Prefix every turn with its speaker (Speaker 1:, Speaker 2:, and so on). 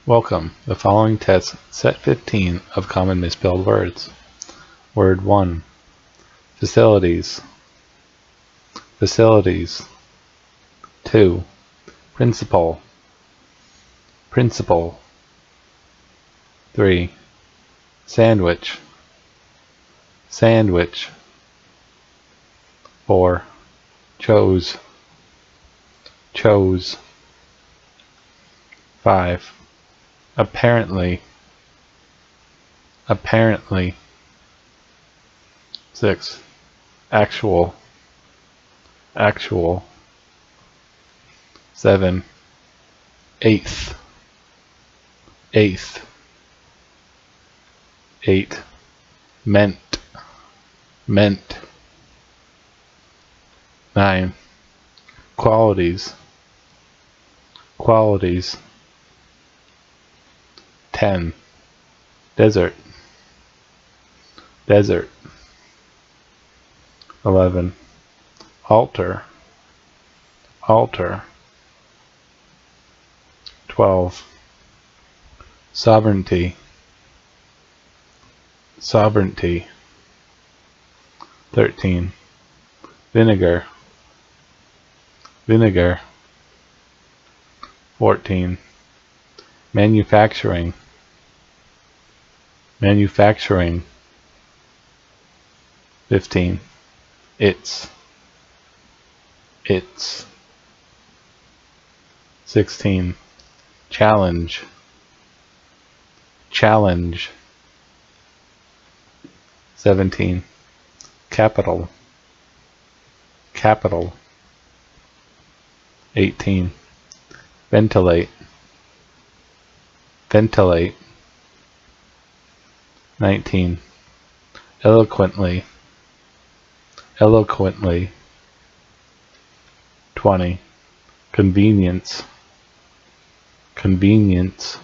Speaker 1: Welcome. The following test set 15 of common misspelled words. Word 1. Facilities. Facilities. 2. Principal. Principal. 3. Sandwich. Sandwich. 4. Chose. Chose. 5. Apparently. Apparently. 6. Actual. Actual. 7. Eighth. Eighth. 8. Meant. Meant. 9. Qualities. Qualities. 10. Desert. Desert. 11. Altar. Altar. 12. Sovereignty. Sovereignty. 13. Vinegar. Vinegar. 14. Manufacturing. Manufacturing. 15. It's. 16. Challenge. Challenge. 17. Capital. Capital. 18. Ventilate. Ventilate. 19. Eloquently. Eloquently. 20. Convenience. Convenience.